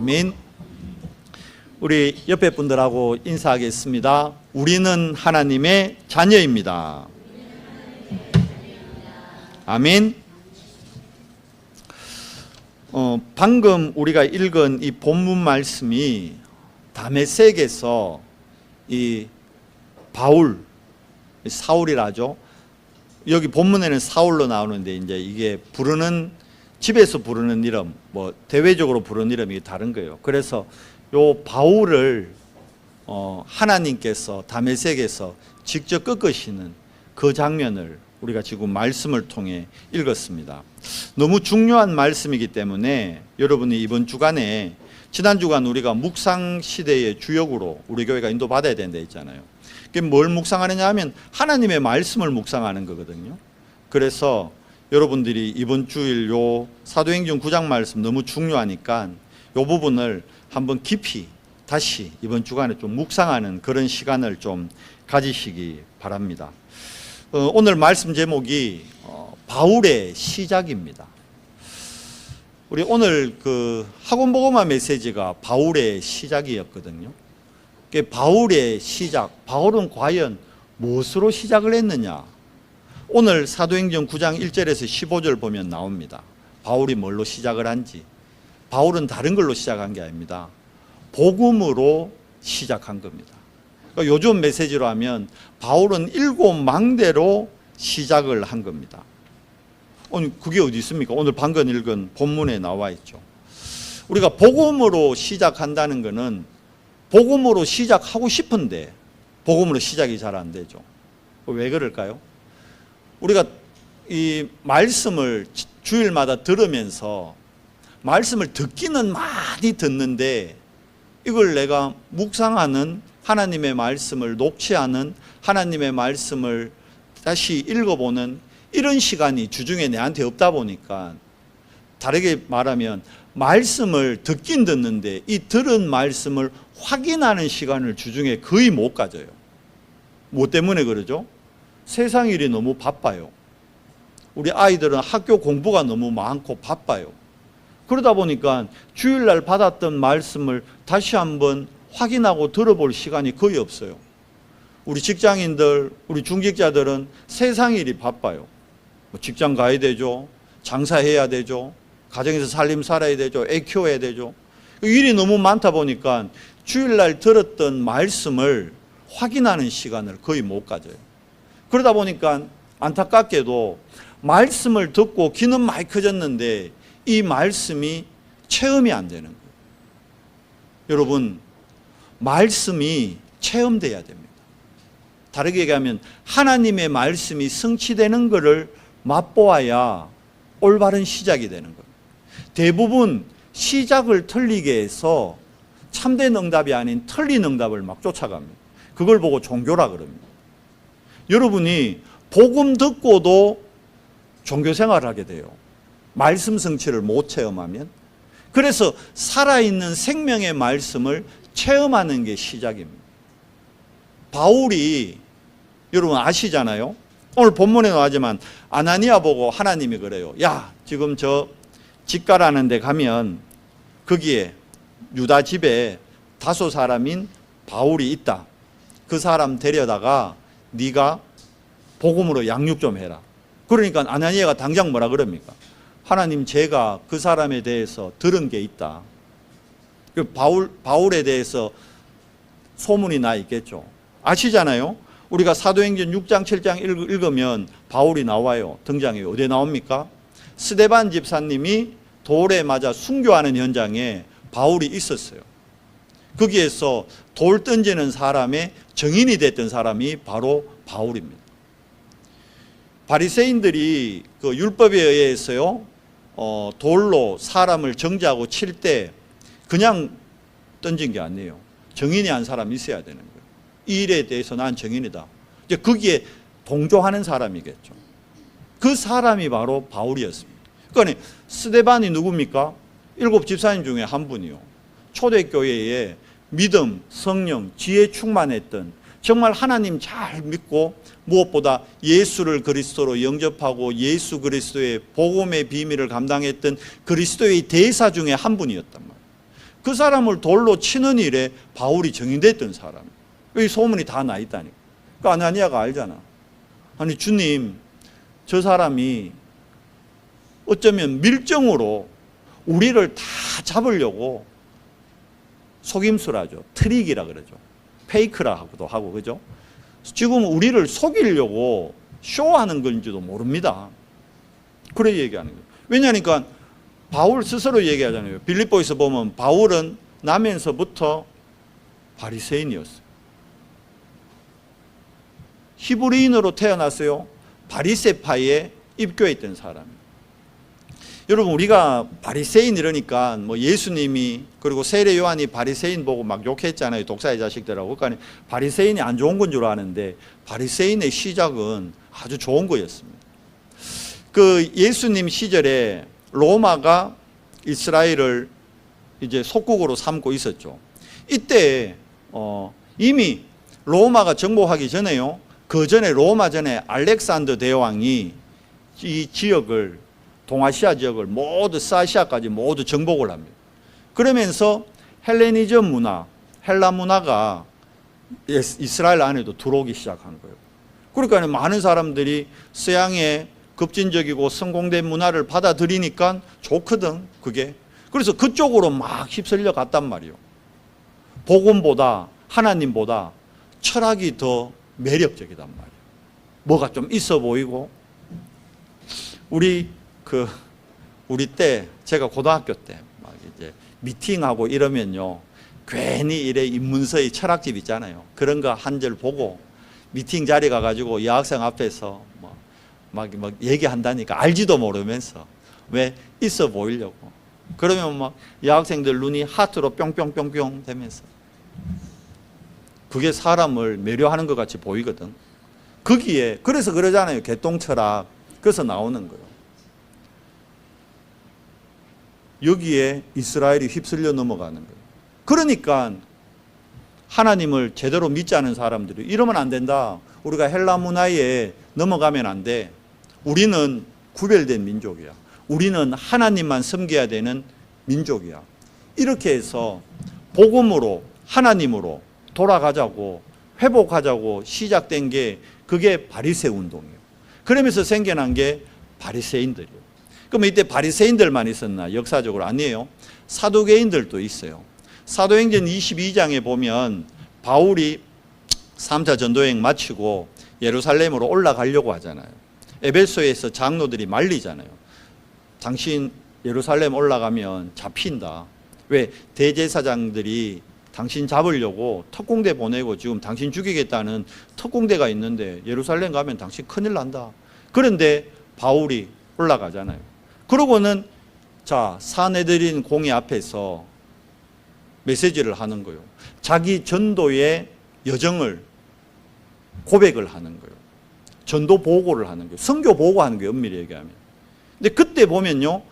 아멘. 우리 옆에 분들하고 인사하겠습니다. 우리는 하나님의 자녀입니다. 아멘. 방금 우리가 읽은 이 본문 말씀이 다메섹에서 이 바울, 사울이라죠. 여기 본문에는 사울로 나오는데 이제 이게 집에서 부르는 이름, 대외적으로 부르는 이름이 다른 거예요. 그래서 요 바울을 하나님께서 다메섹에서 직접 꺾으시는 그 장면을 우리가 지금 말씀을 통해 읽었습니다. 너무 중요한 말씀이기 때문에 여러분이 이번 주간에, 지난 주간 우리가 묵상 시대의 주역으로 우리 교회가 인도받아야 된다 했잖아요. 그게 뭘 묵상하느냐 하면 하나님의 말씀을 묵상하는 거거든요. 그래서 여러분들이 이번 주일 요 사도행전 9장 말씀 너무 중요하니까 요 부분을 한번 깊이 다시 이번 주간에 좀 묵상하는 그런 시간을 좀 가지시기 바랍니다. 오늘 말씀 제목이 바울의 시작입니다. 우리 오늘 그 학원복음화 메시지가 바울의 시작이었거든요. 바울의 시작, 바울은 과연 무엇으로 시작을 했느냐? 오늘 사도행전 9장 1절에서 15절 보면 나옵니다. 바울이 뭘로 시작을 한지. 바울은 다른 걸로 시작한 게 아닙니다. 복음으로 시작한 겁니다. 그러니까 요즘 메시지로 하면 바울은 7망대로 시작을 한 겁니다. 그게 어디 있습니까? 오늘 방금 읽은 본문에 나와 있죠. 우리가 복음으로 시작한다는 것은 복음으로 시작하고 싶은데 복음으로 시작이 잘 안 되죠. 왜 그럴까요? 우리가 이 말씀을 주일마다 들으면서 말씀을 듣기는 많이 듣는데 이걸 내가 묵상하는, 하나님의 말씀을 녹취하는, 하나님의 말씀을 다시 읽어보는 이런 시간이 주중에 내한테 없다 보니까, 다르게 말하면 말씀을 듣긴 듣는데 이 들은 말씀을 확인하는 시간을 주중에 거의 못 가져요. 뭐 때문에 그러죠? 세상 일이 너무 바빠요. 우리 아이들은 학교 공부가 너무 많고 바빠요. 그러다 보니까 주일날 받았던 말씀을 다시 한번 확인하고 들어볼 시간이 거의 없어요. 우리 직장인들, 우리 중직자들은 세상 일이 바빠요. 직장 가야 되죠. 장사해야 되죠. 가정에서 살림 살아야 되죠. 애 키워야 되죠. 일이 너무 많다 보니까 주일날 들었던 말씀을 확인하는 시간을 거의 못 가져요. 그러다 보니까 안타깝게도 말씀을 듣고 귀는 많이 커졌는데 이 말씀이 체험이 안 되는 거예요. 여러분, 말씀이 체험돼야 됩니다. 다르게 얘기하면 하나님의 말씀이 성취되는 것을 맛보아야 올바른 시작이 되는 거예요. 대부분 시작을 틀리게 해서 참된 응답이 아닌 틀린 응답을 막 쫓아갑니다. 그걸 보고 종교라 그럽니다. 여러분이 복음 듣고도 종교생활을 하게 돼요. 말씀 성취를 못 체험하면. 그래서 살아있는 생명의 말씀을 체험하는 게 시작입니다. 바울이, 여러분 아시잖아요. 오늘 본문에 나오지만 아나니아 보고 하나님이 그래요. 야, 지금 저 집가라는 데 가면 거기에 유다 집에 다소 사람인 바울이 있다. 그 사람 데려다가 네가 복음으로 양육 좀 해라. 그러니까 아나니아가 당장 뭐라 그럽니까? 하나님, 제가 그 사람에 대해서 들은 게 있다. 바울에 대해서 소문이 나 있겠죠. 아시잖아요. 우리가 사도행전 6장 7장 읽으면 바울이 나와요. 등장해요. 어디에 나옵니까? 스데반 집사님이 돌에 맞아 순교하는 현장에 바울이 있었어요. 거기에서 돌 던지는 사람의 정인이 됐던 사람이 바로 바울입니다. 바리새인들이 그 율법에 의해서요, 돌로 사람을 정죄하고 칠 때 그냥 던진 게 아니에요. 정인이 한 사람이 있어야 되는 거예요. 이 일에 대해서 난 정인이다. 이제 거기에 동조하는 사람이겠죠. 그 사람이 바로 바울이었습니다. 그러니까 스데반이 누굽니까? 7 집사님 중에 한 분이요. 초대교회에 믿음, 성령, 지혜 충만했던, 정말 하나님 잘 믿고 무엇보다 예수를 그리스도로 영접하고 예수 그리스도의 복음의 비밀을 감당했던 그리스도의 대사 중에 한 분이었단 말이에요. 그 사람을 돌로 치는 일에 바울이 정인됐던 사람. 이 소문이 다 나 있다니까. 그 아나니아가 알잖아. 아니 주님, 저 사람이 어쩌면 밀정으로 우리를 다 잡으려고 속임수라죠. 트릭이라 그러죠. 페이크라고도 하고, 그죠? 지금 우리를 속이려고 쇼하는 건지도 모릅니다. 그래 얘기하는 거예요. 왜냐하니까 바울 스스로 얘기하잖아요. 빌립보에서 보면 바울은 나면서부터 바리새인이었어요. 히브리인으로 태어났어요. 바리새파에 입교했던 사람이에요. 여러분, 우리가 바리새인 이러니까 뭐 예수님이 그리고 세례 요한이 바리새인 보고 막 욕했잖아요. 독사의 자식들하고. 그러니까 바리새인이 안 좋은 건 줄 아는데 바리새인의 시작은 아주 좋은 거였습니다. 그 예수님 시절에 로마가 이스라엘을 이제 속국으로 삼고 있었죠. 이때 이미 로마가 정복하기 전에요. 그 전에 로마 전에 알렉산더 대왕이 이 지역을, 동아시아 지역을 모두 사시아까지 모두 정복을 합니다. 그러면서 헬레니즘 문화, 헬라 문화가 이스라엘 안에도 들어오기 시작한 거예요. 그러니까 많은 사람들이 서양의 급진적이고 성공된 문화를 받아들이니까 좋거든, 그게. 그래서 그쪽으로 막 휩쓸려 갔단 말이에요. 복음보다, 하나님보다 철학이 더 매력적이단 말이에요. 뭐가 좀 있어 보이고. 우리 때, 제가 고등학교 때 막 이제 미팅하고 이러면요, 괜히 이래 인문서의 철학집 있잖아요. 그런 거 한 절 보고 미팅 자리 가가지고 여학생 앞에서 막 얘기한다니까, 알지도 모르면서. 왜? 있어 보이려고. 그러면 막 여학생들 눈이 하트로 뿅뿅뿅뿅 되면서 그게 사람을 매료하는 것 같이 보이거든. 거기에, 그래서 그러잖아요. 개똥철학. 그래서 나오는 거예요. 여기에 이스라엘이 휩쓸려 넘어가는 거예요. 그러니까 하나님을 제대로 믿지 않은 사람들이 이러면 안 된다. 우리가 헬라 문화에 넘어가면 안 돼. 우리는 구별된 민족이야. 우리는 하나님만 섬겨야 되는 민족이야. 이렇게 해서 복음으로, 하나님으로 돌아가자고, 회복하자고 시작된 게 그게 바리새 운동이에요. 그러면서 생겨난 게 바리새인들이에요. 그럼 이때 바리새인들만 있었나? 역사적으로 아니에요. 사두개인들도 있어요. 사도행전 22장에 보면 바울이 3차 전도여행 마치고 예루살렘으로 올라가려고 하잖아요. 에베소에서 장로들이 말리잖아요. 당신 예루살렘 올라가면 잡힌다. 왜? 대제사장들이 당신 잡으려고 특공대 보내고 지금 당신 죽이겠다는 특공대가 있는데 예루살렘 가면 당신 큰일 난다. 그런데 바울이 올라가잖아요. 그러고는 자, 사내들인 공회 앞에서 메시지를 하는 거예요. 자기 전도의 여정을 고백을 하는 거예요. 전도 보고를 하는 거예요. 선교 보고하는 거예요, 엄밀히 얘기하면. 근데 그때 보면요,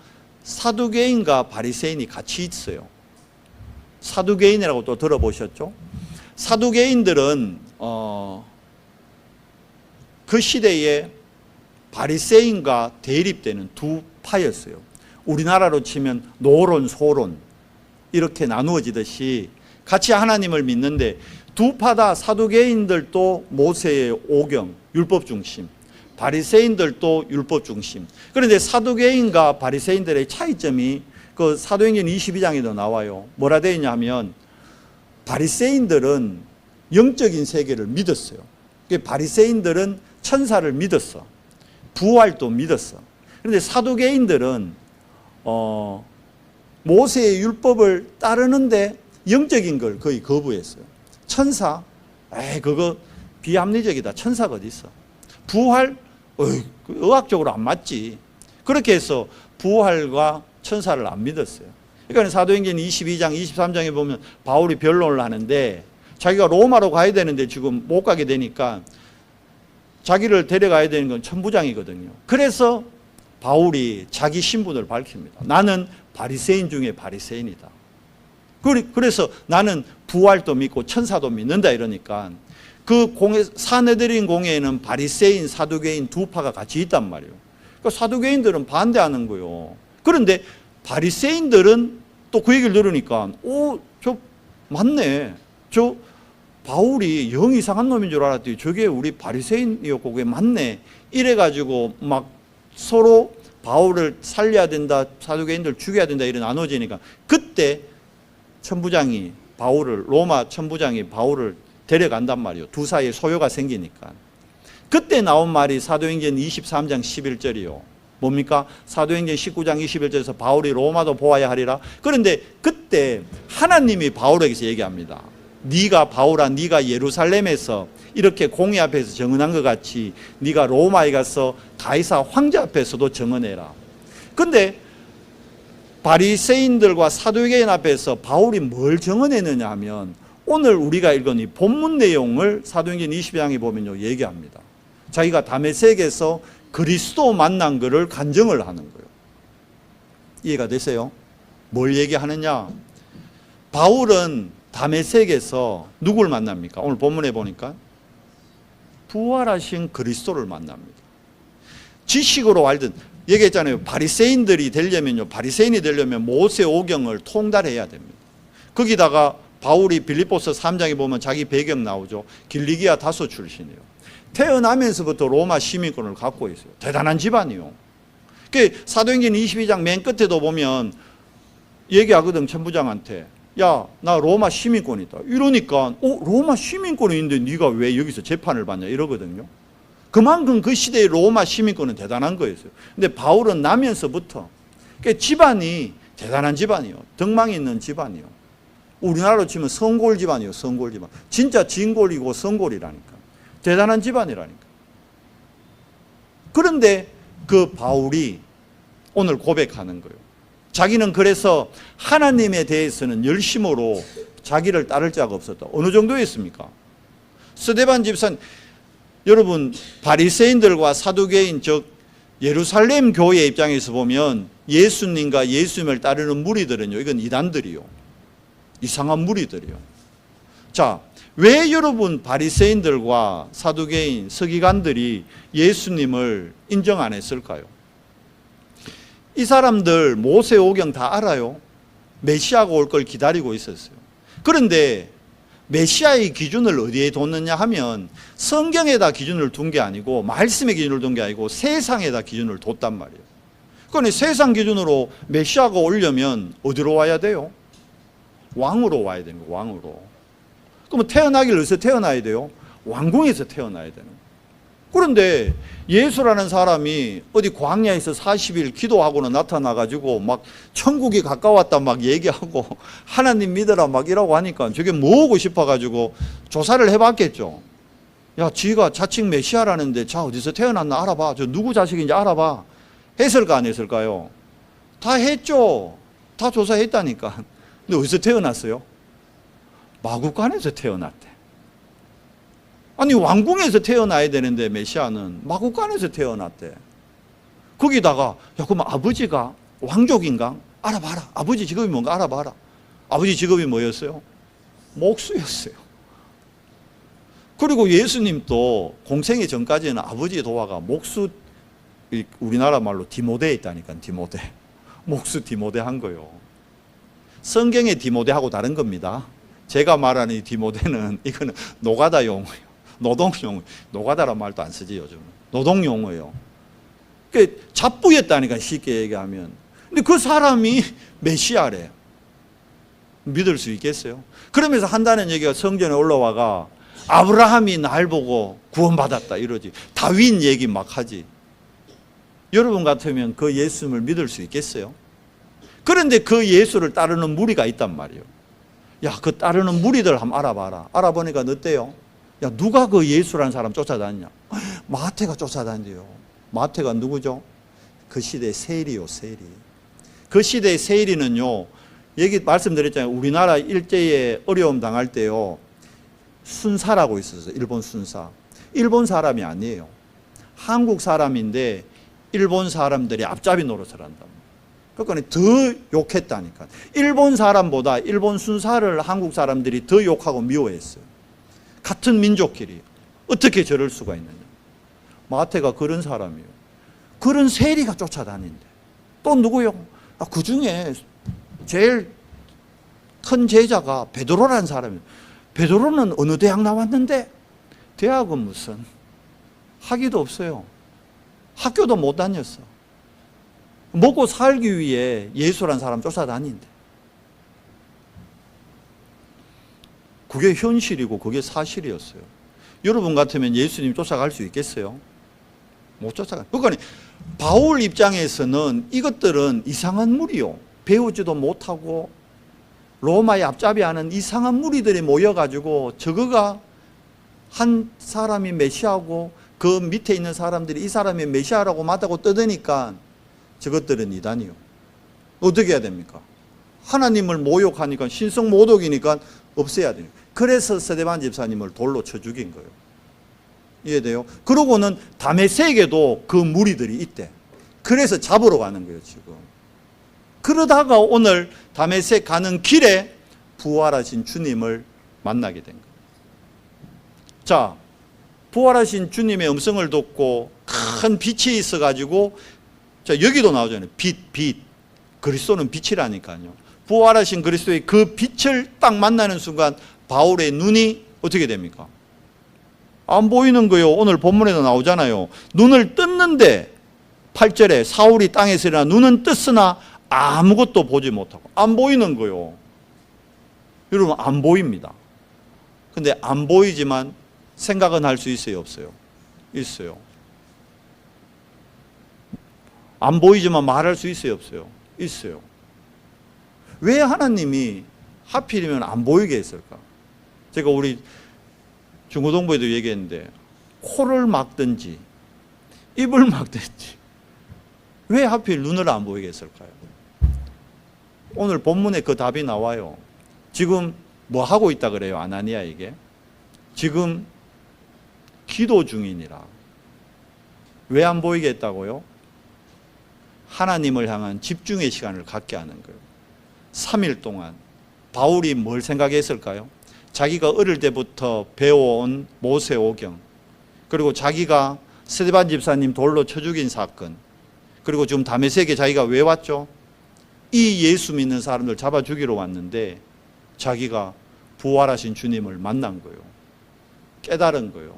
사두개인과 바리새인이 같이 있어요. 사두개인이라고 또 들어보셨죠? 사두개인들은 그 시대에 바리새인과 대립되는 두 파였어요. 우리나라로 치면 노론, 소론 이렇게 나누어지듯이 같이 하나님을 믿는데 두 파다, 사두개인들도 모세의 오경, 율법 중심, 바리새인들도 율법 중심. 그런데 사두개인과 바리새인들의 차이점이 그 사도행전 22장에도 나와요. 뭐라 되어 있냐면 바리새인들은 영적인 세계를 믿었어요. 바리새인들은 천사를 믿었어. 부활도 믿었어. 그런데 사두개인들은 모세의 율법을 따르는데 영적인 걸 거의 거부했어요. 천사? 그거 비합리적이다. 천사가 어디 있어? 부활? 의학적으로 안 맞지. 그렇게 해서 부활과 천사를 안 믿었어요. 그러니까 사도행전 22장, 23장에 보면 바울이 변론을 하는데 자기가 로마로 가야 되는데 지금 못 가게 되니까 자기를 데려가야 되는 건 천부장이거든요. 그래서 바울이 자기 신분을 밝힙니다. 나는 바리새인 중에 바리새인이다. 그래서 나는 부활도 믿고 천사도 믿는다 이러니까 그 사내들인 공회에는 바리새인, 사두개인 두 파가 같이 있단 말이에요. 그러니까 사두개인들은 반대하는 거예요. 그런데 바리새인들은 또 그 얘기를 들으니까 저 맞네. 저 바울이 영 이상한 놈인 줄 알았더니 저게 우리 바리새인이었고 그게 맞네. 이래가지고 막 서로 바울을 살려야 된다, 사두개인들 죽여야 된다 이런 나눠지니까 그때 로마 천부장이 바울을 데려간단 말이에요. 두 사이에 소요가 생기니까. 그때 나온 말이 사도행전 23장 11절이요. 뭡니까? 사도행전 19장 21절에서 바울이 로마도 보아야 하리라. 그런데 그때 하나님이 바울에게서 얘기합니다. 네가 바울아, 네가 예루살렘에서 이렇게 공의 앞에서 정언한 것 같이 네가 로마에 가서 가이사 황제 앞에서도 정언해라. 근데 바리새인들과 사두개인 앞에서 바울이 뭘 정언했느냐 하면 오늘 우리가 읽은 이 본문 내용을 사도행전 22장에 보면요 얘기합니다. 자기가 다메섹에서 그리스도 만난 것을 간증을 하는 거예요. 이해가 되세요? 뭘 얘기하느냐? 바울은 다메섹에서 누구를 만납니까? 오늘 본문에 보니까 부활하신 그리스도를 만납니다. 지식으로 알든 얘기했잖아요. 바리새인이 되려면 모세 오경을 통달해야 됩니다. 거기다가 바울이 빌립보서 3장에 보면 자기 배경 나오죠. 길리기아 다소 출신이에요. 태어나면서부터 로마 시민권을 갖고 있어요. 대단한 집안이요. 사도행전 22장 맨 끝에도 보면 얘기하거든. 천부장한테. 야, 나 로마 시민권이다. 이러니까 로마 시민권이 있는데 네가 왜 여기서 재판을 받냐 이러거든요. 그만큼 그 시대의 로마 시민권은 대단한 거였어요. 근데 바울은 나면서부터 집안이 대단한 집안이요. 덕망이 있는 집안이요. 우리나라로 치면 성골 집안이요. 성골 집안. 진짜 진골이고 성골이라니까. 대단한 집안이라니까. 그런데 그 바울이 오늘 고백하는 거예요. 자기는 그래서 하나님에 대해서는 열심으로 자기를 따를 자가 없었다. 어느 정도였습니까? 스데반 집사는 여러분 바리새인들과 사두개인 즉 예루살렘 교회 입장에서 보면 예수님과 예수님을 따르는 무리들은요, 이건 이단들이요. 이상한 무리들이요. 자, 왜 여러분 바리새인들과 사두개인, 서기관들이 예수님을 인정 안 했을까요? 이 사람들 모세오경 다 알아요. 메시아가 올 걸 기다리고 있었어요. 그런데 메시아의 기준을 어디에 뒀느냐 하면 성경에다 기준을 둔 게 아니고 말씀의 기준을 둔 게 아니고 세상에다 기준을 뒀단 말이에요. 그러니 세상 기준으로 메시아가 오려면 어디로 와야 돼요? 왕으로 와야 되는 거예요. 왕으로. 그러면 태어나길 어디서 태어나야 돼요? 왕궁에서 태어나야 되는 거예요. 그런데 예수라는 사람이 어디 광야에서 40일 기도하고는 나타나가지고 막 천국이 가까웠다 막 얘기하고 하나님 믿어라 막 이라고 하니까 저게 뭐고 싶어가지고 조사를 해봤겠죠. 야, 지가 자칭 메시아라는데 자 어디서 태어났나 알아봐. 저 누구 자식인지 알아봐. 했을까 안 했을까요? 다 했죠. 다 조사했다니까. 근데 어디서 태어났어요? 마구간에서 태어났대. 아니 왕궁에서 태어나야 되는데 메시아는 마구간에서 태어났대. 거기다가 야 그럼 아버지가 왕족인가? 알아봐라. 아버지 직업이 뭔가 알아봐라. 아버지 직업이 뭐였어요? 목수였어요. 그리고 예수님도 공생애 전까지는 아버지 도화가 목수, 우리나라 말로 디모데에 있다니까. 디모데. 목수 디모데 한 거요. 성경의 디모데하고 다른 겁니다. 제가 말하는 이 디모데는 이거는 노가다 용어예요. 노동용어. 노가다란 말도 안 쓰지 요즘은. 노동용어예요. 그러니까 잡부였다니까 쉽게 얘기하면. 근데 그 사람이 메시아래. 믿을 수 있겠어요? 그러면서 한다는 얘기가 성전에 올라와가 아브라함이 날 보고 구원받았다 이러지. 다윗 얘기 막 하지. 여러분 같으면 그 예수님을 믿을 수 있겠어요? 그런데 그 예수를 따르는 무리가 있단 말이에요. 야, 그 따르는 무리들 한번 알아봐라. 알아보니까 어때요? 야, 누가 그 예수라는 사람 쫓아다니냐? 마태가 쫓아다닌대요. 마태가 누구죠? 그 시대의 세리요, 세리. 그 시대의 세리는요, 얘기 말씀드렸잖아요. 우리나라 일제에 어려움 당할 때요, 순사라고 있었어요. 일본 순사. 일본 사람이 아니에요. 한국 사람인데 일본 사람들이 앞잡이 노릇을 한다. 그러니까 더 욕했다니까. 일본 사람보다 일본 순사를 한국 사람들이 더 욕하고 미워했어요. 같은 민족끼리 어떻게 저럴 수가 있느냐. 마태가 그런 사람이에요. 그런 세리가 쫓아다닌대. 또 누구요? 그 중에 제일 큰 제자가 베드로라는 사람이에요. 베드로는 어느 대학 나왔는데? 대학은 무슨 학위도 없어요. 학교도 못 다녔어. 먹고 살기 위해 예수라는 사람 쫓아다닌대. 그게 현실이고 그게 사실이었어요. 여러분 같으면 예수님 쫓아갈 수 있겠어요? 못 쫓아가. 그러니까 바울 입장에서는 이것들은 이상한 무리요. 배우지도 못하고 로마의 앞잡이하는 이상한 무리들이 모여가지고 저거가 한 사람이 메시아고 그 밑에 있는 사람들이 이 사람이 메시아라고 맞다고 떠드니까 저것들은 이단이요. 어떻게 해야 됩니까? 하나님을 모욕하니까 신성 모독이니까 없애야 돼요. 그래서 스데반 집사님을 돌로 쳐 죽인 거예요. 이해돼요? 그러고는 다메섹에도 그 무리들이 있대. 그래서 잡으러 가는 거예요, 지금. 그러다가 오늘 다메섹 가는 길에 부활하신 주님을 만나게 된 거예요. 자, 부활하신 주님의 음성을 듣고 큰 빛이 있어가지고, 자, 여기도 나오잖아요. 빛. 그리스도는 빛이라니까요. 부활하신 그리스도의 그 빛을 딱 만나는 순간 바울의 눈이 어떻게 됩니까? 안 보이는 거요. 오늘 본문에도 나오잖아요. 눈을 떴는데 8절에 사울이 땅에서 일어나 눈은 떴으나 아무것도 보지 못하고 안 보이는 거요. 여러분 안 보입니다. 근데 안 보이지만 생각은 할 수 있어요, 없어요? 있어요. 안 보이지만 말할 수 있어요, 없어요? 있어요. 왜 하나님이 하필이면 안 보이게 했을까? 제가 우리 중고등부에도 얘기했는데 코를 막든지 입을 막든지 왜 하필 눈을 안 보이게 했을까요? 오늘 본문에 그 답이 나와요. 지금 뭐 하고 있다 그래요, 아나니아에게? 지금 기도 중이니라. 왜 안 보이게 했다고요? 하나님을 향한 집중의 시간을 갖게 하는 거예요. 3일 동안 바울이 뭘 생각했을까요? 자기가 어릴 때부터 배워온 모세오경, 그리고 자기가 스데반 집사님 돌로 쳐 죽인 사건, 그리고 지금 다메섹에 자기가 왜 왔죠? 이 예수 믿는 사람들 잡아 죽이러 왔는데 자기가 부활하신 주님을 만난 거예요. 깨달은 거예요.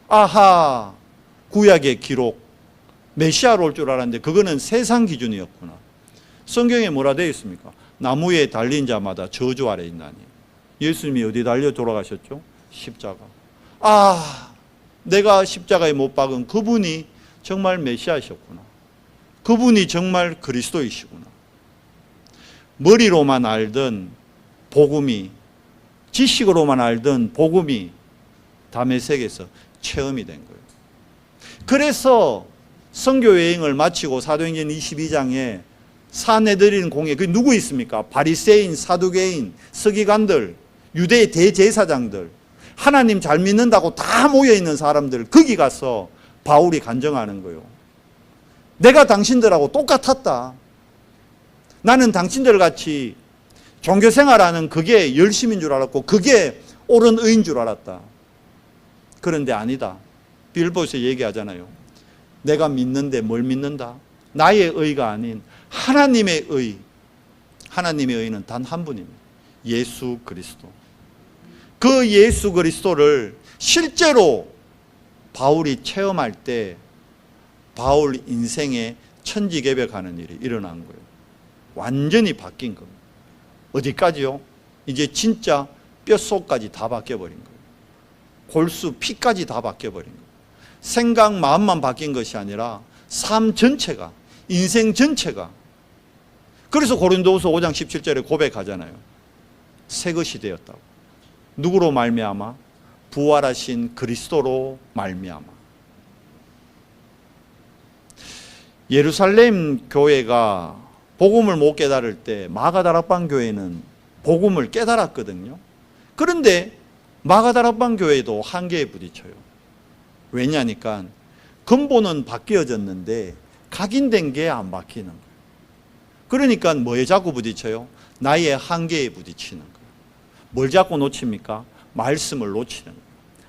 아하, 구약의 기록, 메시아로 올 줄 알았는데 그거는 세상 기준이었구나. 성경에 뭐라 되어 있습니까? 나무에 달린 자마다 저주 아래 있나니. 예수님이 어디 달려 돌아가셨죠? 십자가. 아, 내가 십자가에 못 박은 그분이 정말 메시아이셨구나. 그분이 정말 그리스도이시구나. 머리로만 알던 복음이, 지식으로만 알던 복음이 다메섹에서 체험이 된 거예요. 그래서 선교 여행을 마치고 사도행전 22장에 사내들인 공회, 그 누구 있습니까? 바리새인, 사두개인, 서기관들, 유대 대제사장들, 하나님 잘 믿는다고 다 모여있는 사람들, 거기 가서 바울이 간증하는 거예요. 내가 당신들하고 똑같았다. 나는 당신들 같이 종교생활하는 그게 열심인 줄 알았고 그게 옳은 의인 줄 알았다. 그런데 아니다. 빌보에서 얘기하잖아요. 내가 믿는데 뭘 믿는다? 나의 의가 아닌 하나님의 의. 하나님의 의는 단 한 분입니다. 예수 그리스도. 그 예수 그리스도를 실제로 바울이 체험할 때 바울 인생에 천지개벽하는 일이 일어난 거예요. 완전히 바뀐 겁니다. 어디까지요? 이제 진짜 뼛속까지 다 바뀌어버린 거예요. 골수, 피까지 다 바뀌어버린 거예요. 생각, 마음만 바뀐 것이 아니라 삶 전체가, 인생 전체가. 그래서 고린도후서 5장 17절에 고백하잖아요. 새 것이 되었다고. 누구로 말미암아? 부활하신 그리스도로 말미암아. 예루살렘 교회가 복음을 못 깨달을 때 마가다락방 교회는 복음을 깨달았거든요. 그런데 마가다락방 교회도 한계에 부딪혀요. 왜냐니까 근본은 바뀌어졌는데 각인된 게 안 바뀌는 거예요. 그러니까 뭐에 자꾸 부딪혀요? 나의 한계에 부딪히는 거예요. 뭘 자꾸 놓칩니까? 말씀을 놓치는 거예요.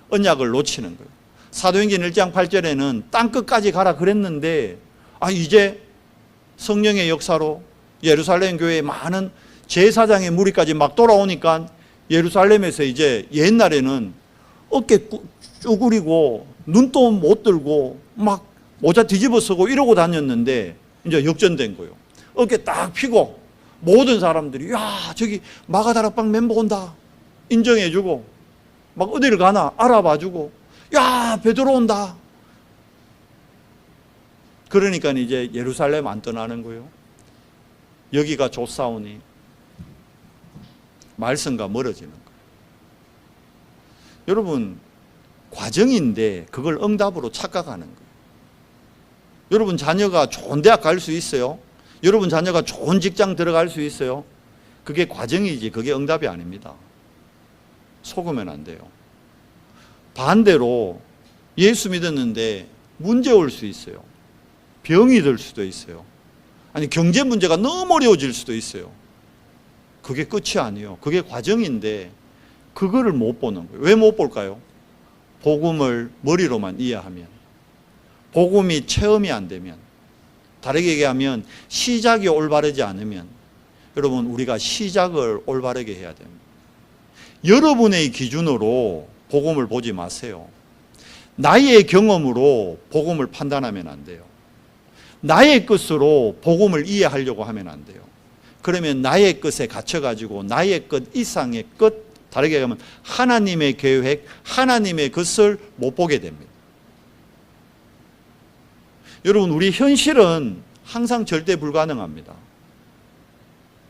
언약을 놓치는 거예요. 사도행전 1장 8절에는 땅끝까지 가라 그랬는데 이제 성령의 역사로 예루살렘 교회에 많은 제사장의 무리까지 막 돌아오니까 예루살렘에서 이제 옛날에는 어깨 쭈그리고 눈도 못 들고 막 모자 뒤집어 쓰고 이러고 다녔는데 이제 역전된 거예요. 어깨 딱 펴고 모든 사람들이 야 저기 마가다락방 멤버 온다 인정해주고 막 어디를 가나 알아봐주고 야 베드로 온다. 그러니까 이제 예루살렘 안 떠나는 거예요. 여기가 좋사오니 말씀과 멀어지는 거예요. 여러분 과정인데 그걸 응답으로 착각하는 거예요. 여러분 자녀가 좋은 대학 갈 수 있어요? 여러분 자녀가 좋은 직장 들어갈 수 있어요? 그게 과정이지 그게 응답이 아닙니다. 속으면 안 돼요. 반대로 예수 믿었는데 문제 올 수 있어요. 병이 들 수도 있어요. 아니 경제 문제가 너무 어려워질 수도 있어요. 그게 끝이 아니에요. 그게 과정인데 그거를 못 보는 거예요. 왜 못 볼까요? 복음을 머리로만 이해하면, 복음이 체험이 안 되면, 다르게 얘기하면 시작이 올바르지 않으면 여러분 우리가 시작을 올바르게 해야 됩니다. 여러분의 기준으로 복음을 보지 마세요. 나의 경험으로 복음을 판단하면 안 돼요. 나의 것으로 복음을 이해하려고 하면 안 돼요. 그러면 나의 것에 갇혀가지고 나의 것 이상의 것, 다르게 얘기하면 하나님의 계획, 하나님의 것을 못 보게 됩니다. 여러분 우리 현실은 항상 절대 불가능합니다.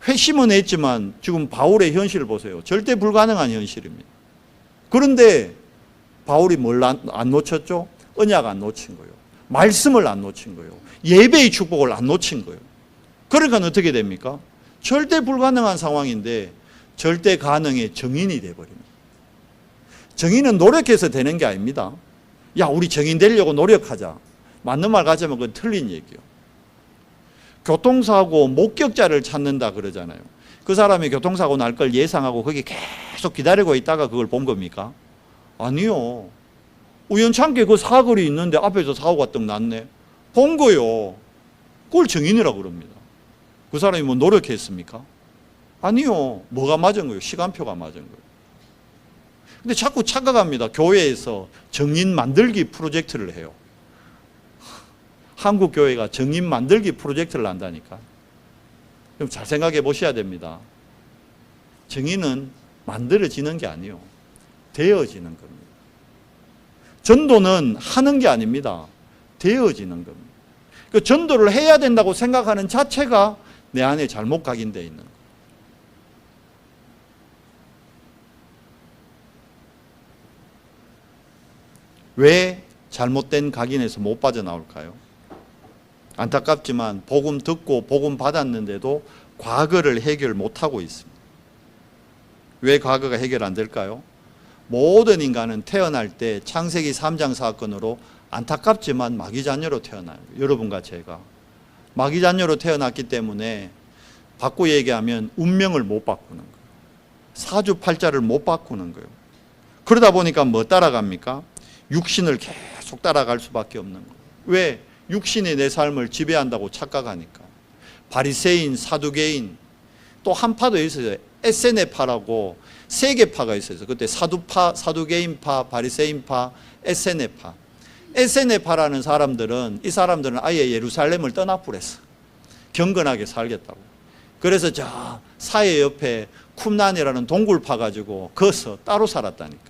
회심은 했지만 지금 바울의 현실을 보세요. 절대 불가능한 현실입니다. 그런데 바울이 뭘 안 놓쳤죠? 언약 안 놓친 거예요. 말씀을 안 놓친 거예요. 예배의 축복을 안 놓친 거예요. 그러니까 어떻게 됩니까? 절대 불가능한 상황인데 절대 가능의 정인이 돼버립니다. 정인은 노력해서 되는 게 아닙니다. 야 우리 정인 되려고 노력하자. 맞는 말 같지만 그건 틀린 얘기예요. 교통사고 목격자를 찾는다 그러잖아요. 그 사람이 교통사고 날 걸 예상하고 거기 계속 기다리고 있다가 그걸 본 겁니까? 아니요. 우연찮게 그 사거리 있는데 앞에서 사고가 떡 났네. 본 거요. 그걸 정인이라고 그럽니다. 그 사람이 뭐 노력했습니까? 아니요. 뭐가 맞은 거예요? 시간표가 맞은 거예요. 근데 자꾸 착각합니다. 교회에서 정인 만들기 프로젝트를 해요. 한국 교회가 정인 만들기 프로젝트를 한다니까. 그럼 잘 생각해 보셔야 됩니다. 정인은 만들어지는 게 아니에요. 되어지는 겁니다. 전도는 하는 게 아닙니다. 되어지는 겁니다. 그 전도를 해야 된다고 생각하는 자체가 내 안에 잘못 각인되어 있는 거예요. 왜 잘못된 각인에서 못 빠져나올까요? 안타깝지만 복음 듣고 복음 받았는데도 과거를 해결 못하고 있습니다. 왜 과거가 해결 안 될까요? 모든 인간은 태어날 때 창세기 3장 사건으로 안타깝지만 마귀자녀로 태어나요. 여러분과 제가 마귀자녀로 태어났기 때문에 바꾸어 얘기하면 운명을 못 바꾸는 거예요. 사주팔자를 못 바꾸는 거예요. 그러다 보니까 뭐 따라갑니까? 육신을 계속 따라갈 수밖에 없는 거예요. 왜? 육신이 내 삶을 지배한다고 착각하니까. 바리새인, 사두개인, 또 한파도 있어요. 에세네파라고 세 개 파가 있어요. 그때 사두파, 사두개인파, 바리새인파, 에세네파. 에세네파라는 사람들은, 이 사람들은 아예 예루살렘을 떠나버렸어. 경건하게 살겠다고. 그래서 저 사해 옆에 쿰난이라는 동굴 파가지고 거기서 따로 살았다니까.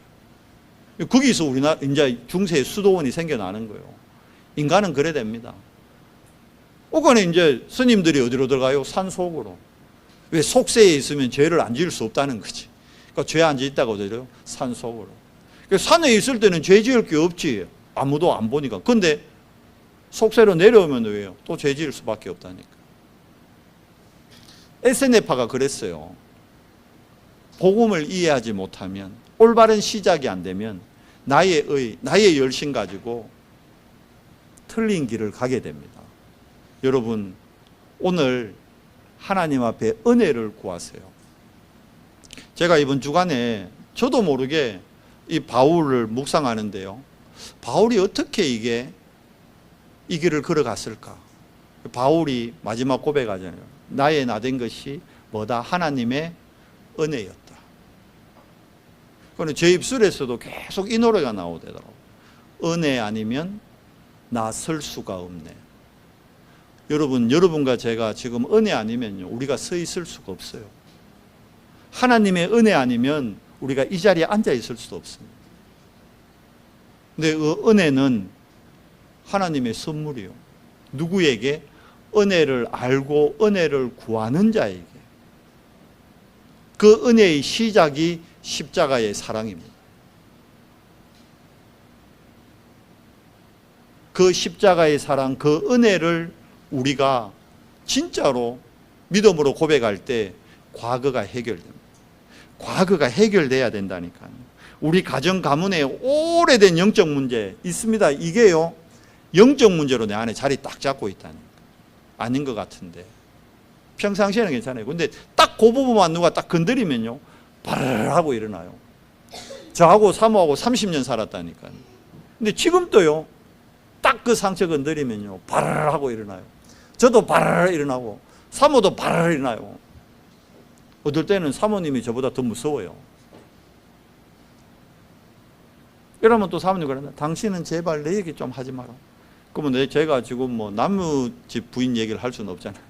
거기서 우리나라 이제 중세의 수도원이 생겨나는 거예요. 인간은 그래 됩니다. 오간에 이제 스님들이 어디로 들어가요? 산 속으로. 왜? 속세에 있으면 죄를 안 지을 수 없다는 거지. 그러니까 죄 안 짓다고 어디로? 산 속으로. 그러니까 산에 있을 때는 죄 지을 게 없지. 아무도 안 보니까. 근데 속세로 내려오면 왜요? 또 죄 지을 수밖에 없다니까. 에세네파가 그랬어요. 복음을 이해하지 못하면, 올바른 시작이 안 되면 나의 의, 나의 열심 가지고 틀린 길을 가게 됩니다. 여러분, 오늘 하나님 앞에 은혜를 구하세요. 제가 이번 주간에 저도 모르게 이 바울을 묵상하는데요. 바울이 어떻게 이 길을 걸어갔을까? 바울이 마지막 고백하잖아요. 나의 나된 것이 뭐다? 하나님의 은혜였다. 그런데 제 입술에서도 계속 이 노래가 나오더라고요. 은혜 아니면 나 설 수가 없네. 여러분과 제가 지금 은혜 아니면요, 우리가 서 있을 수가 없어요. 하나님의 은혜 아니면 우리가 이 자리에 앉아 있을 수도 없습니다. 근데 그 은혜는 하나님의 선물이요. 누구에게? 은혜를 알고 은혜를 구하는 자에게. 그 은혜의 시작이 십자가의 사랑입니다. 그 십자가의 사랑, 그 은혜를 우리가 진짜로 믿음으로 고백할 때 과거가 해결됩니다. 과거가 해결돼야 된다니까요. 우리 가정 가문에 오래된 영적 문제 있습니다. 이게요, 영적 문제로 내 안에 자리 딱 잡고 있다니까. 아닌 것 같은데 평상시에는 괜찮아요. 근데 딱 그 부분만 누가 딱 건드리면요, 바르르 하고 일어나요. 저하고 사모하고 30년 살았다니까요. 근데 지금도요, 딱 그 상처 건드리면요, 바르르 하고 일어나요. 저도 바르르 일어나고 사모도 바르르 일어나요. 어떨 때는 사모님이 저보다 더 무서워요. 이러면 또 사모님 그러나, 당신은 제발 내 얘기 좀 하지 마라. 그러면 제가 지금 뭐 나무집 부인 얘기를 할 수는 없잖아요.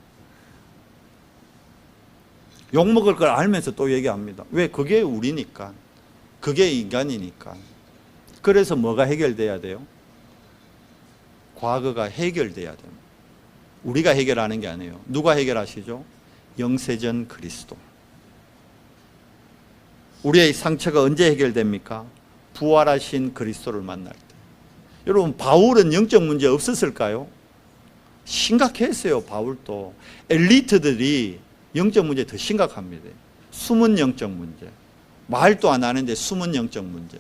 욕먹을 걸 알면서 또 얘기합니다. 왜? 그게 우리니까. 그게 인간이니까. 그래서 뭐가 해결돼야 돼요? 과거가 해결돼야 됩니다. 우리가 해결하는 게 아니에요. 누가 해결하시죠? 영세전 그리스도. 우리의 상처가 언제 해결됩니까? 부활하신 그리스도를 만날 때. 여러분, 바울은 영적 문제 없었을까요? 심각했어요. 바울도. 엘리트들이 영적 문제 더 심각합니다. 숨은 영적 문제, 말도 안 하는데 숨은 영적 문제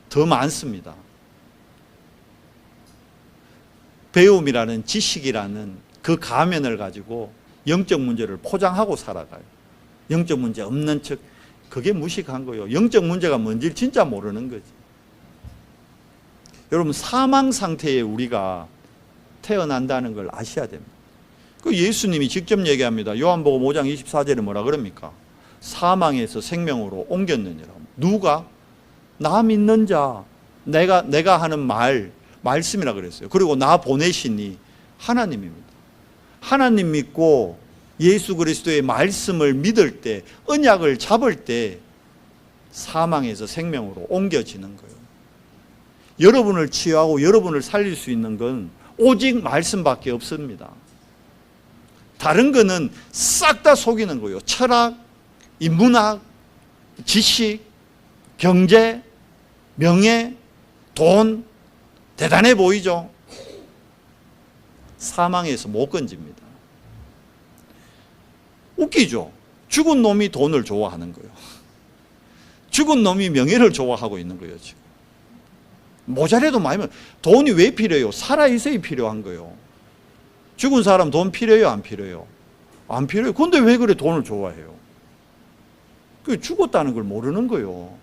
더 많습니다. 배움이라는 지식이라는 그 가면을 가지고 영적 문제를 포장하고 살아가요. 영적 문제 없는 척. 그게 무식한 거예요. 영적 문제가 뭔지 진짜 모르는 거지. 여러분, 사망 상태에 우리가 태어난다는 걸 아셔야 됩니다. 그 예수님이 직접 얘기합니다. 요한복음 5장 24절에 뭐라 그럽니까? 사망에서 생명으로 옮겼느니라. 누가? 나 믿는 자, 내가 하는 말씀이라 그랬어요. 그리고 나 보내시니 하나님입니다. 하나님 믿고 예수 그리스도의 말씀을 믿을 때, 언약을 잡을 때 사망에서 생명으로 옮겨지는 거예요. 여러분을 치유하고 여러분을 살릴 수 있는 건 오직 말씀밖에 없습니다. 다른 거는 싹 다 속이는 거예요. 철학, 인문학, 지식, 경제, 명예, 돈, 대단해 보이죠? 사망에서 못 건집니다. 웃기죠? 죽은 놈이 돈을 좋아하는 거예요. 죽은 놈이 명예를 좋아하고 있는 거예요, 지금. 모자라도 많으면 돈이 왜 필요해요? 살아있어야 필요한 거예요. 죽은 사람 돈 필요해요? 안 필요해요? 안 필요해요. 근데 왜 그래 돈을 좋아해요? 그 죽었다는 걸 모르는 거예요.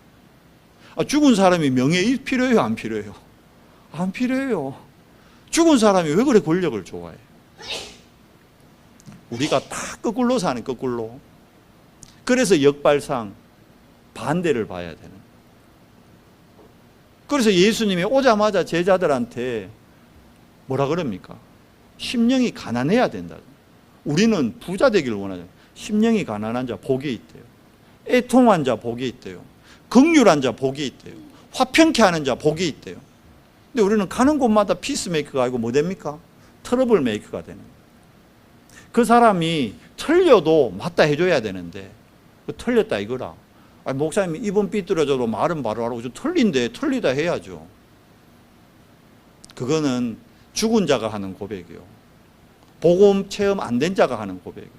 죽은 사람이 명예 필요해요? 안 필요해요? 안 필요해요. 죽은 사람이 왜 그래 권력을 좋아해요? 우리가 다 거꾸로 사는 거꾸로. 그래서 역발상 반대를 봐야 되는. 그래서 예수님이 오자마자 제자들한테 뭐라 그럽니까? 심령이 가난해야 된다. 우리는 부자 되기를 원하죠. 심령이 가난한 자 복이 있대요. 애통한 자 복이 있대요. 긍휼한 자 복이 있대요. 화평케 하는 자 복이 있대요. 근데 우리는 가는 곳마다 피스메이커가 아니고 뭐 됩니까? 트러블 메이커가 되는 거예요. 그 사람이 틀려도 맞다 해줘야 되는데 틀렸다 이거라. 목사님이 입은 삐뚤어져도 말은 바로 하라고. 틀린데 틀리다 해야죠. 그거는 죽은 자가 하는 고백이요. 복음 체험 안 된 자가 하는 고백이요.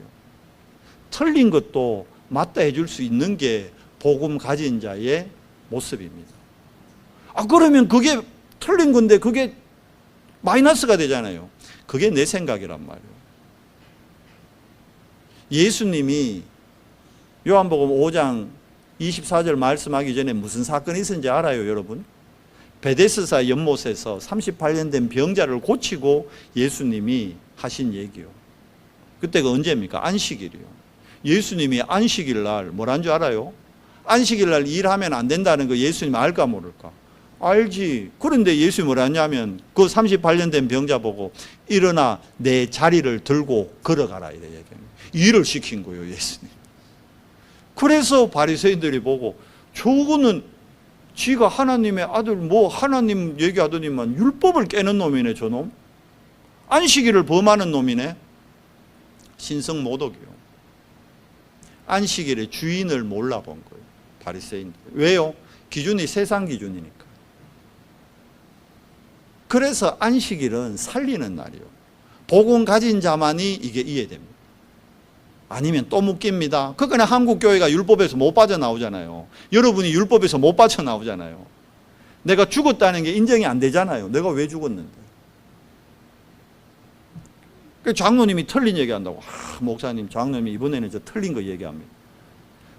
틀린 것도 맞다 해줄 수 있는 게 복음 가진 자의 모습입니다. 그러면 그게 틀린 건데 그게 마이너스가 되잖아요. 그게 내 생각이란 말이에요. 예수님이 요한복음 5장 24절 말씀하기 전에 무슨 사건이 있었는지 알아요, 여러분? 베데스다 연못에서 38년 된 병자를 고치고 예수님이 하신 얘기요. 그때가 언제입니까? 안식일이요. 예수님이 안식일 날 뭐란 줄 알아요? 안식일 날 일하면 안 된다는 거 예수님 알까 모를까? 알지. 그런데 예수님이 뭐라 했냐면 그 38년 된 병자 보고 일어나 내 자리를 들고 걸어가라 이래 얘기합니다. 일을 시킨 거예요, 예수님. 그래서 바리새인들이 보고 저거는 지가 하나님의 아들 뭐 하나님 얘기하더니만 율법을 깨는 놈이네 저놈. 안식일을 범하는 놈이네. 신성모독이요. 안식일의 주인을 몰라본 거예요, 바리새인들. 왜요? 기준이 세상 기준이니까. 그래서 안식일은 살리는 날이요. 복음 가진 자만이 이게 이해됩니다. 아니면 또 묶입니다. 그러니까 한국 교회가 율법에서 못 빠져나오잖아요. 여러분이 율법에서 못 빠져나오잖아요. 내가 죽었다는 게 인정이 안 되잖아요. 내가 왜 죽었는데. 장로님이 틀린 얘기한다고. 목사님, 장로님이 이번에는 저 틀린 거 얘기합니다.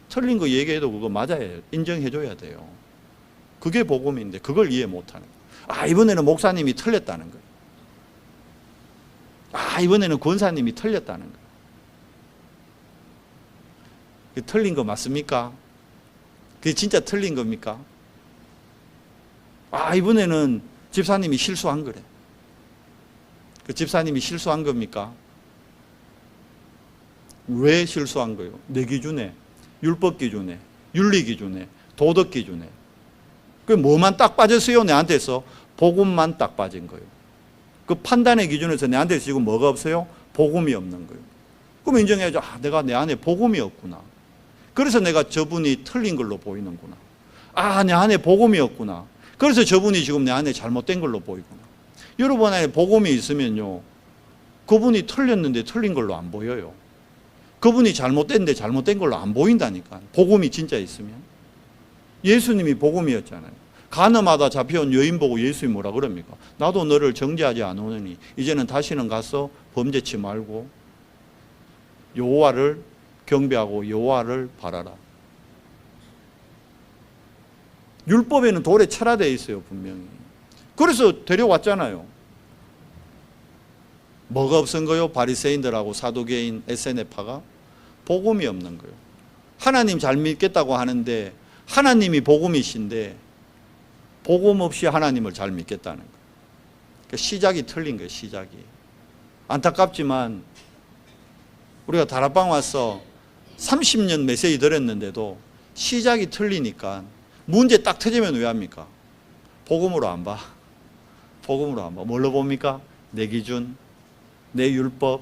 틀린 거 얘기해도 그거 맞아요. 인정해줘야 돼요. 그게 복음인데 그걸 이해 못하는 거예요. 이번에는 목사님이 틀렸다는 거예요. 이번에는 권사님이 틀렸다는 거예요. 틀린 거 맞습니까? 그게 진짜 틀린 겁니까? 이번에는 집사님이 실수한 거래. 그 집사님이 실수한 겁니까? 왜 실수한 거예요? 내 기준에, 율법 기준에, 윤리 기준에, 도덕 기준에. 그 뭐만 딱 빠졌어요? 내한테서 복음만 딱 빠진 거예요. 그 판단의 기준에서 내한테서 지금 뭐가 없어요? 복음이 없는 거예요. 그럼 인정해야죠. 내가 내 안에 복음이 없구나. 그래서 내가 저분이 틀린 걸로 보이는구나. 내 안에 복음이 없구나. 그래서 저분이 지금 내 안에 잘못된 걸로 보이구나. 여러분 안에 복음이 있으면요, 그분이 틀렸는데 틀린 걸로 안 보여요. 그분이 잘못됐는데 잘못된 걸로 안 보인다니까. 복음이 진짜 있으면. 예수님이 복음이었잖아요. 가늠하다 잡혀온 여인 보고 예수님이 뭐라 그럽니까? 나도 너를 정죄하지 않으니 이제는 다시는 가서 범죄치 말고 여호와를 경배하고 여호와를 바라라. 율법에는 돌에 철화되어 있어요, 분명히. 그래서 데려왔잖아요. 뭐가 없은 거요? 바리새인들하고 사두개인 SNF파가 복음이 없는 거예요. 하나님 잘 믿겠다고 하는데 하나님이 복음이신데 복음 없이 하나님을 잘 믿겠다는 거예요. 그러니까 시작이 틀린 거예요, 시작이. 안타깝지만 우리가 다락방 와서 30년 메시지 들었는데도 시작이 틀리니까 문제 딱 터지면 왜 합니까? 복음으로 안 봐. 복음으로 안 봐. 뭘로 봅니까? 내 기준, 내 율법,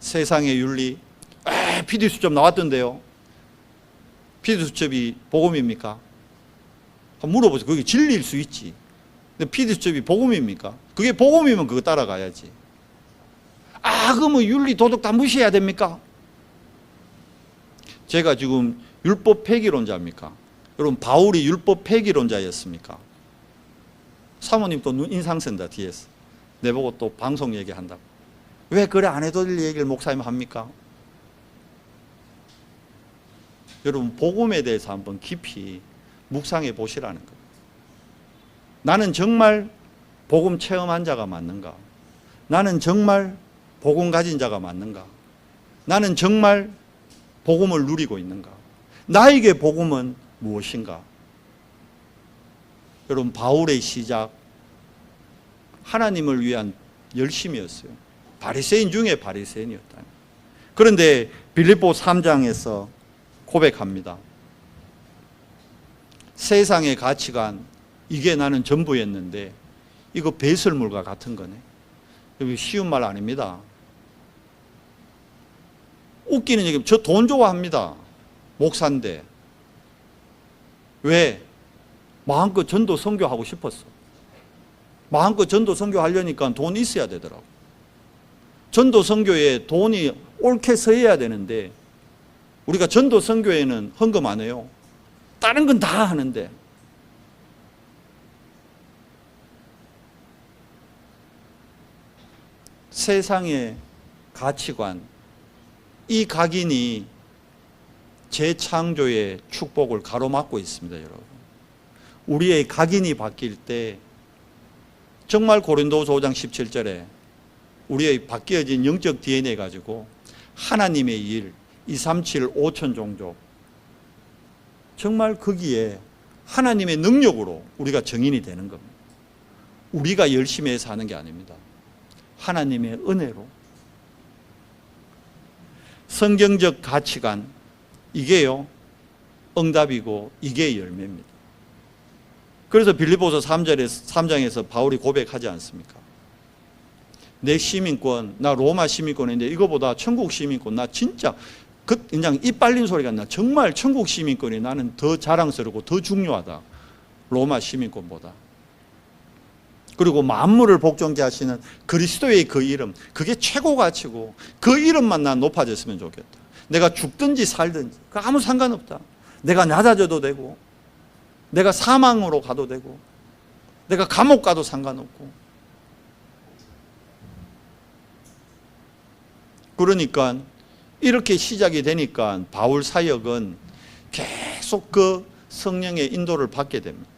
세상의 윤리. PD수첩 나왔던데요. PD수첩이 복음입니까? 한번 물어보세요. 그게 진리일 수 있지. 근데 PD수첩이 복음입니까? 그게 복음이면 그거 따라가야지. 그러면 윤리, 도덕 다 무시해야 됩니까? 제가 지금 율법 폐기론자입니까? 여러분, 바울이 율법 폐기론자였습니까? 사모님 또 눈 인상 쓴다, 뒤에서. 내보고 또 방송 얘기한다고. 왜 그래 안 해도 될 얘기를 목사님 합니까? 여러분, 복음에 대해서 한번 깊이 묵상해 보시라는 거예요. 나는 정말 복음 체험한 자가 맞는가? 나는 정말 복음 가진 자가 맞는가? 나는 정말 복음을 누리고 있는가? 나에게 복음은 무엇인가? 여러분, 바울의 시작, 하나님을 위한 열심이었어요. 바리새인 중에 바리새인이었다. 그런데 빌립보 3장에서 고백합니다. 세상의 가치관, 이게 나는 전부였는데 이거 배설물과 같은 거네. 쉬운 말 아닙니다. 웃기는 얘기, 저 돈 좋아합니다. 목사인데. 왜? 마음껏 전도 선교하고 싶었어. 마음껏 전도 선교하려니까 돈 있어야 되더라고. 전도 선교에 돈이 옳게 서야 되는데 우리가 전도 선교에는 헌금 안 해요. 다른 건 다 하는데. 세상의 가치관, 이 각인이 재창조의 축복을 가로막고 있습니다, 여러분. 우리의 각인이 바뀔 때 정말 고린도후서 5장 17절에 우리의 바뀌어진 영적 DNA 가지고 하나님의 일, 237 5천 종족, 정말 거기에 하나님의 능력으로 우리가 정인이 되는 겁니다. 우리가 열심히 해서 하는 게 아닙니다. 하나님의 은혜로. 성경적 가치관, 이게요 응답이고 이게 열매입니다. 그래서 빌립보서 3장에서 바울이 고백하지 않습니까? 내 시민권, 나 로마 시민권인데 이거보다 천국 시민권, 나 진짜 그냥 입 빨린 소리가 나. 정말 천국 시민권이 나는 더 자랑스럽고 더 중요하다, 로마 시민권보다. 그리고 만물을 복종케 하시는 그리스도의 그 이름, 그게 최고 가치고 그 이름만 난 높아졌으면 좋겠다. 내가 죽든지 살든지 아무 상관없다. 내가 낮아져도 되고, 내가 사망으로 가도 되고, 내가 감옥 가도 상관없고. 그러니까 이렇게 시작이 되니까 바울 사역은 계속 그 성령의 인도를 받게 됩니다.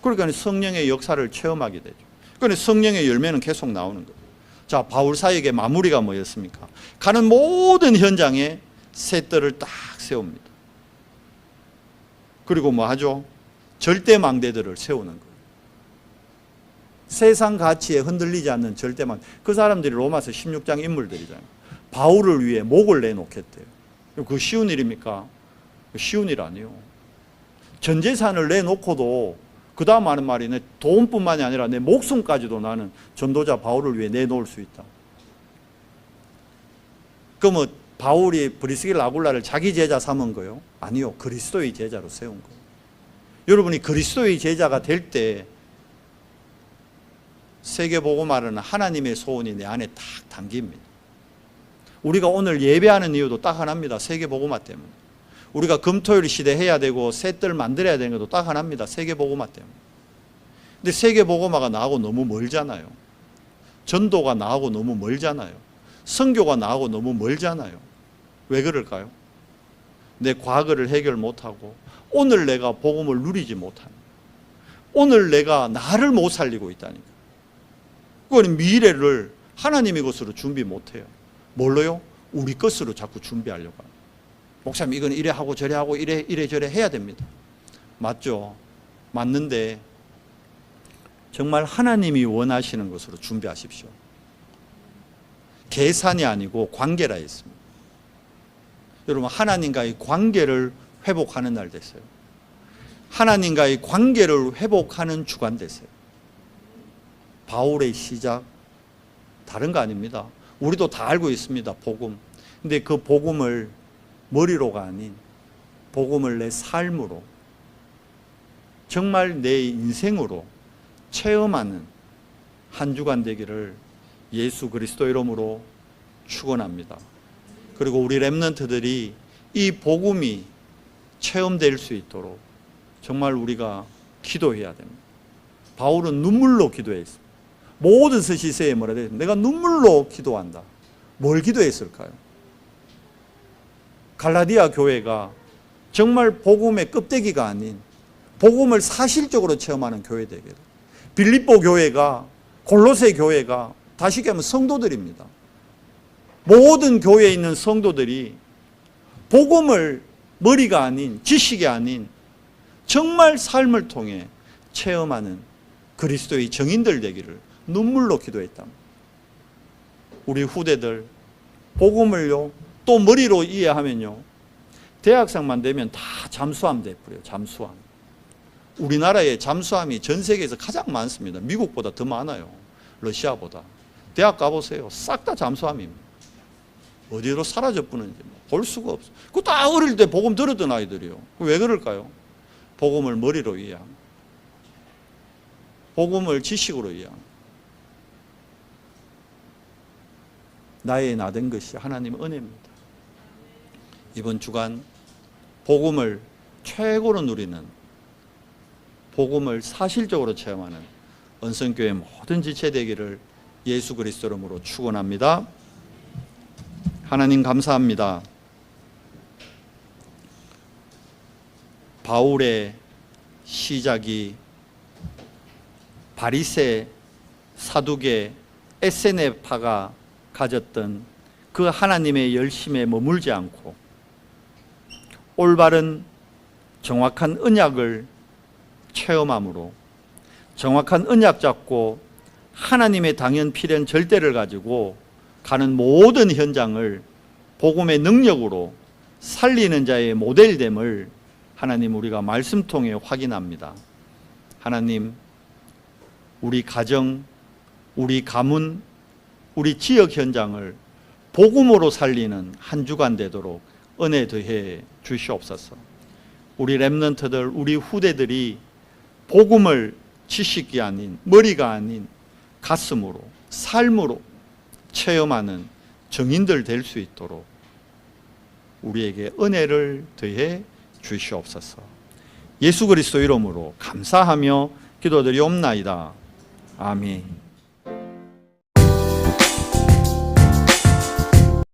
그러니까 성령의 역사를 체험하게 되죠. 그러니까 성령의 열매는 계속 나오는 거예요. 자, 바울 사역의 마무리가 뭐였습니까? 가는 모든 현장에 셋들을 딱 세웁니다. 그리고 뭐 하죠? 절대망대들을 세우는 거예요. 세상 가치에 흔들리지 않는 절대망대. 그 사람들이 로마서 16장 인물들이잖아요. 바울을 위해 목을 내놓겠대요. 그거 쉬운 일입니까? 쉬운 일 아니에요. 전 재산을 내놓고도 그 다음 하는 말이 내 돈뿐만이 아니라 내 목숨까지도 나는 전도자 바울을 위해 내놓을 수 있다. 그러면 바울이 브리스길라 아굴라를 자기 제자 삼은 거요? 아니요. 그리스도의 제자로 세운 거예요. 여러분이 그리스도의 제자가 될 때 세계복음화라는 하나님의 소원이 내 안에 딱 담깁니다. 우리가 오늘 예배하는 이유도 딱 하나입니다. 세계복음화 때문에. 우리가 금토일 시대 해야 되고 셋들 만들어야 되는 것도 딱 하나입니다. 세계복음화 때문에. 근데 세계복음화가 나하고 너무 멀잖아요. 전도가 나하고 너무 멀잖아요. 선교가 나하고 너무 멀잖아요. 왜 그럴까요? 내 과거를 해결 못하고 오늘 내가 복음을 누리지 못하는, 오늘 내가 나를 못 살리고 있다니까. 그건 미래를 하나님의 것으로 준비 못해요. 뭘로요? 우리 것으로 자꾸 준비하려고 합니다. 목사님 이건 이래 하고 저래 하고 이래 저래 해야 됩니다. 맞죠? 맞는데 정말 하나님이 원하시는 것으로 준비하십시오. 계산이 아니고 관계라 했습니다. 여러분, 하나님과의 관계를 회복하는 날 됐어요. 하나님과의 관계를 회복하는 주간 됐어요. 바울의 시작 다른 거 아닙니다. 우리도 다 알고 있습니다. 복음. 근데 그 복음을 머리로가 아닌 복음을 내 삶으로, 정말 내 인생으로 체험하는 한 주간 되기를 예수 그리스도 이름으로 축원합니다. 그리고 우리 렘넌트들이 이 복음이 체험될 수 있도록 정말 우리가 기도해야 됩니다. 바울은 눈물로 기도했습니다. 모든 서시세에 뭐라 해야 돼요? 내가 눈물로 기도한다. 뭘 기도했을까요? 갈라디아 교회가 정말 복음의 껍데기가 아닌 복음을 사실적으로 체험하는 교회 되게, 빌립보 교회가, 골로새 교회가, 다시 얘기하면 성도들입니다. 모든 교회에 있는 성도들이 복음을 머리가 아닌, 지식이 아닌 정말 삶을 통해 체험하는 그리스도의 정인들 되기를 눈물로 기도했다. 우리 후대들 복음을요 또 머리로 이해하면요 대학생만 되면 다 잠수함 돼버려요. 잠수함. 우리나라의 잠수함이 전 세계에서 가장 많습니다. 미국보다 더 많아요. 러시아보다. 대학 가보세요. 싹 다 잠수함입니다. 어디로 사라져버는지 볼 수가 없어요. 그거 다 어릴 때 복음 들었던 아이들이요. 왜 그럴까요? 복음을 머리로 이해합니다. 복음을 지식으로 이해합니다. 나의 나된 것이 하나님의 은혜입니다. 이번 주간 복음을 최고로 누리는, 복음을 사실적으로 체험하는 언성교회 모든 지체 되기를 예수 그리스도 이름으로 축원합니다. 하나님 감사합니다. 바울의 시작이 바리새, 사두개, 에세네파가 가졌던 그 하나님의 열심에 머물지 않고 올바른 정확한 언약을 체험함으로 정확한 언약 잡고 하나님의 당연 필연 절대를 가지고 가는 모든 현장을 복음의 능력으로 살리는 자의 모델됨을 하나님 우리가 말씀 통해 확인합니다. 하나님, 우리 가정, 우리 가문, 우리 지역 현장을 복음으로 살리는 한 주간 되도록 은혜 더해 주시옵소서. 우리 렘넌트들, 우리 후대들이 복음을 지식이 아닌, 머리가 아닌 가슴으로, 삶으로 체험하는 정인들 될 수 있도록 우리에게 은혜를 더해 주시옵소서. 예수 그리스도 이름으로 감사하며 기도드리옵나이다. 아멘.